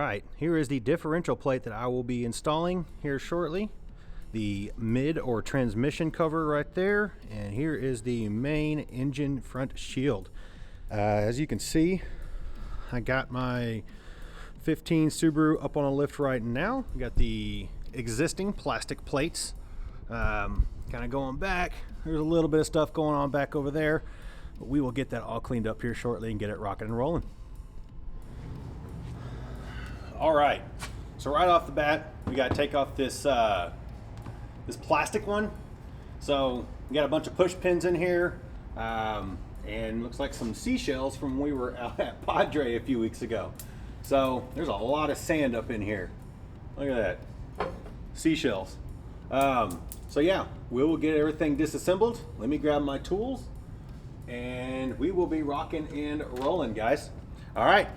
right, here is the differential plate that I will be installing here shortly. The mid or transmission cover right there, and here is the main engine front shield. As you can see, I got my 15 Subaru up on a lift right now. Got the existing plastic plates kind of going back. There's a little bit of stuff going on back over there, but we will get that all cleaned up here shortly and get it rocking and rolling. All right, so right off the bat, we got to take off this this plastic one. So we got a bunch of push pins in here, and looks like some seashells from when we were out at Padre a few weeks ago. So there's a lot of sand up in here. Look at that, seashells. So yeah, we will get everything disassembled. Let me grab my tools, and we will be rocking and rolling, guys. All right.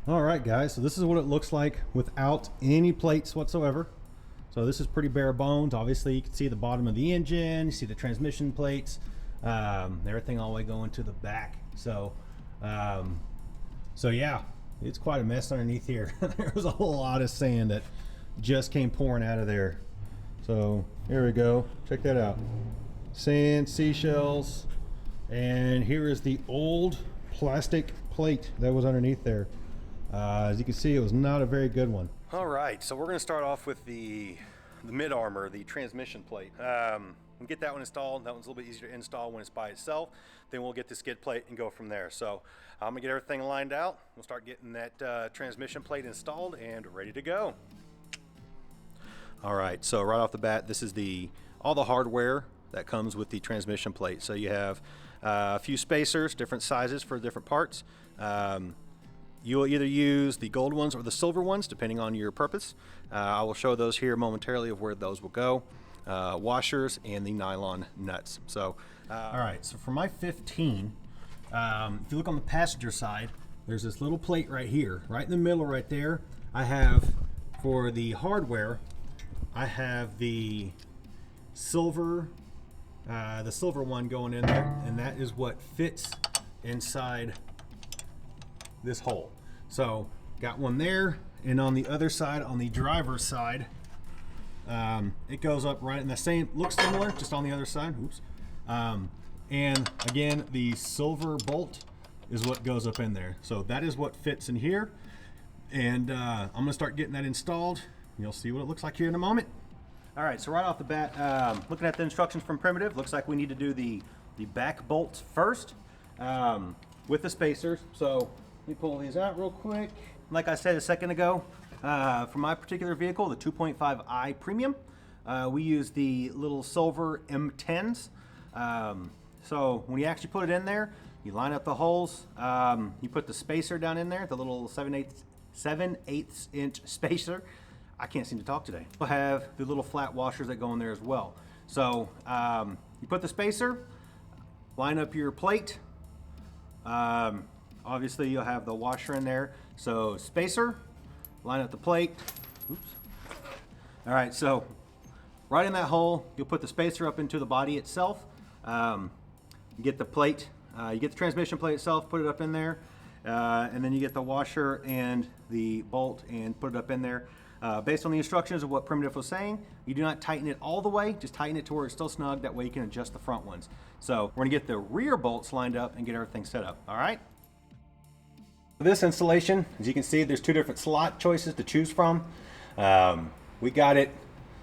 All right, guys, so this is what it looks like without any plates whatsoever. So this is pretty bare bones. Obviously, you can see the bottom of the engine, you see the transmission plates, everything all the way going to the back. So yeah, it's quite a mess underneath here. There was a whole lot of sand that just came pouring out of there. So here we go, check that out. Sand, seashells, and here is the old plastic plate that was underneath there. As you can see, it was not a very good one. All right, so we're going to start off with the mid armor, the transmission plate. We'll get that one installed. That one's a little bit easier to install when it's by itself. Then we'll get the skid plate and go from there. So I'm going to get everything lined out. We'll start getting that transmission plate installed and ready to go. All right, so right off the bat, this is all the hardware that comes with the transmission plate. So you have a few spacers, different sizes for different parts. You will either use the gold ones or the silver ones, depending on your purpose. I will show those here momentarily of where those will go. Washers and the nylon nuts. So, all right, so for my 15, if you look on the passenger side, there's this little plate right here, right in the middle right there. I have, for the hardware, I have the silver one going in there, and that is what fits inside this hole. So got one there, and on the other side, on the driver's side, it goes up right in the same, looks similar, just on the other side. Oops. And again, the silver bolt is what goes up in there. So that is what fits in here, and I'm gonna start getting that installed. You'll see what it looks like here in a moment. All right, so right off the bat, looking at the instructions from Primitive, looks like we need to do the back bolts first with the spacers. So let me pull these out real quick. Like I said a second ago, for my particular vehicle, the 2.5i Premium, we use the little silver M10s. So when you actually put it in there, you line up the holes, you put the spacer down in there, the little 7/8 inch spacer. I can't seem to talk today. We'll have the little flat washers that go in there as well. So you put the spacer, line up your plate. Obviously you'll have the washer in there. So spacer, line up the plate. Oops. All right, so right in that hole, you'll put the spacer up into the body itself. You get the plate, you get the transmission plate itself, put it up in there, and then you get the washer and the bolt and put it up in there. Based on the instructions of what Primitive was saying, you do not tighten it all the way, just tighten it to where it's still snug. That way you can adjust the front ones. So we're gonna get the rear bolts lined up and get everything set up, all right? For this installation, as you can see, there's two different slot choices to choose from. We got it,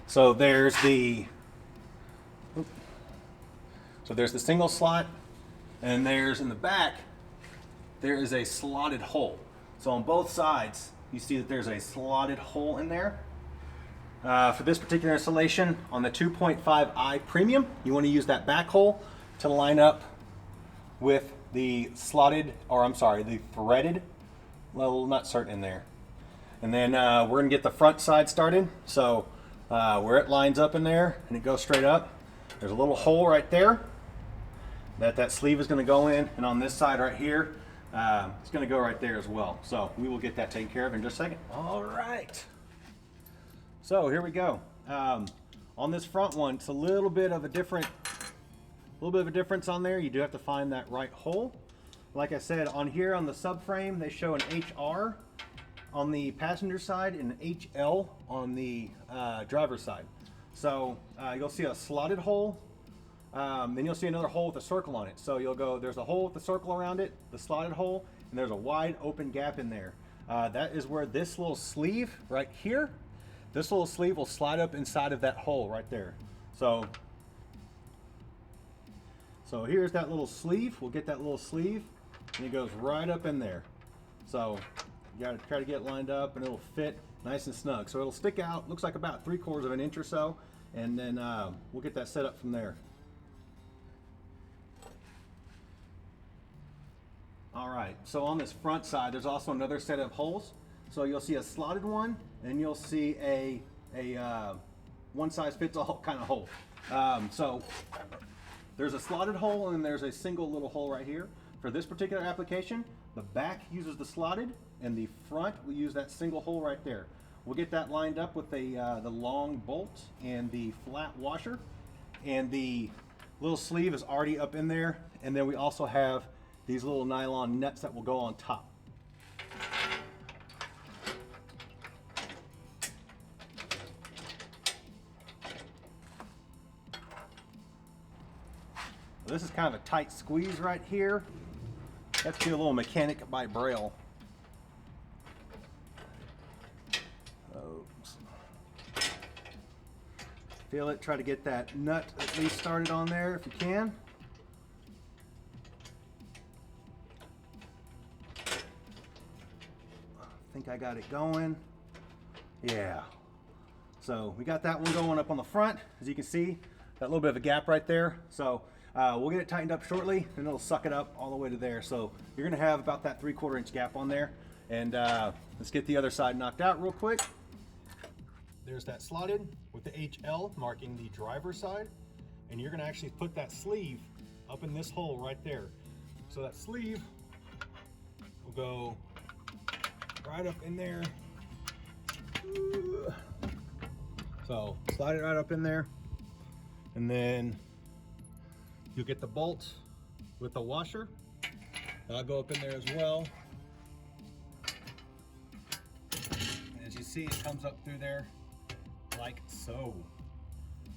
so there's the So there's the single slot, and there's in the back, there is a slotted hole. So on both sides, you see that there's a slotted hole in there. For this particular installation, on the 2.5i Premium, you want to use that back hole to line up with the slotted, or I'm sorry, the threaded little nut cert in there. And then we're going to get the front side started. So where it lines up in there and it goes straight up, there's a little hole right there that sleeve is going to go in, and on this side right here, it's going to go right there as well. So we will get that taken care of in just a second. All right. So here we go. On this front one, it's a little bit of a difference on there. You do have to find that right hole. Like I said, on here on the subframe, they show an HR on the passenger side and an HL on the driver's side. So you'll see a slotted hole. Then you'll see another hole with a circle on it. So you'll go, there's a hole with a circle around it, the slotted hole, and there's a wide open gap in there. That is where this little sleeve right here, this little sleeve will slide up inside of that hole right there. So here's that little sleeve. We'll get that little sleeve, and it goes right up in there. So you gotta try to get it lined up, and it'll fit nice and snug. So it'll stick out, looks like about 3/4 of an inch or so, and then we'll get that set up from there. All right, so on this front side, there's also another set of holes. So you'll see a slotted one, and you'll see a one size fits all kind of hole. So there's a slotted hole, and there's a single little hole right here. For this particular application, the back uses the slotted, and the front will use that single hole right there. We'll get that lined up with the long bolt and the flat washer, and the little sleeve is already up in there. And then we also have these little nylon nuts that will go on top. This is kind of a tight squeeze right here. That's be a little mechanic by Braille. Oops. Feel it, try to get that nut at least started on there if you can. I think I got it going. Yeah. So we got that one going up on the front. As you can see, that little bit of a gap right there. So we'll get it tightened up shortly, and it'll suck it up all the way to there. So you're gonna have about that 3/4 inch gap on there. And let's get the other side knocked out real quick. There's that slotted with the HL marking the driver's side. And you're gonna actually put that sleeve up in this hole right there. So that sleeve will go right up in there. So slide it right up in there, and then you'll get the bolt with the washer. That'll go up in there as well. And as you see, it comes up through there like so.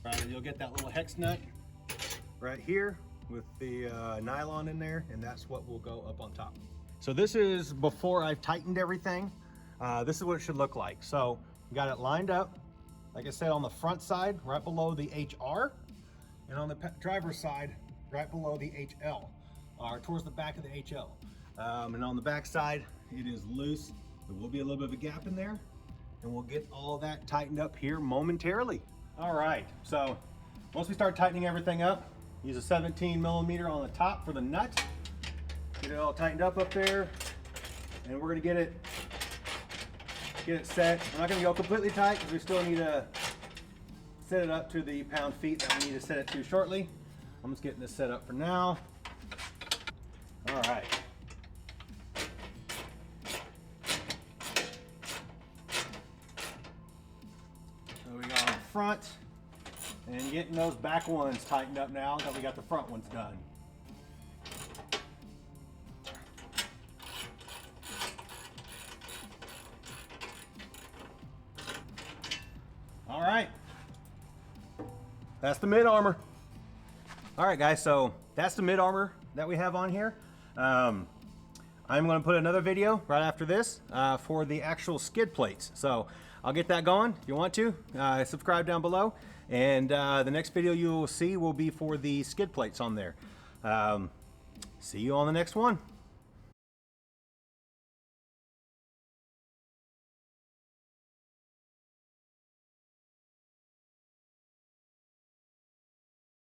Right, and you'll get that little hex nut right here with the nylon in there, and that's what will go up on top. So this is before I've tightened everything. This is what it should look like. So we got it lined up, like I said, on the front side, right below the HR, and on the driver's side, right below the HL, or towards the back of the HL. And on the back side, it is loose. There will be a little bit of a gap in there, and we'll get all that tightened up here momentarily. All right, so once we start tightening everything up, use a 17mm on the top for the nut. Get it all tightened up there, and we're gonna get it set. I'm not gonna go completely tight because we still need to set it up to the pound-feet that we need to set it to shortly. I'm just getting this set up for now. All right. So we got on the front, and getting those back ones tightened up now that we got the front ones done. All right, that's the mid armor. All right, guys, so that's the mid armor that we have on here. I'm going to put another video right after this for the actual skid plates. So I'll get that going. If you want to, subscribe down below. And the next video you will see will be for the skid plates on there. See you on the next one.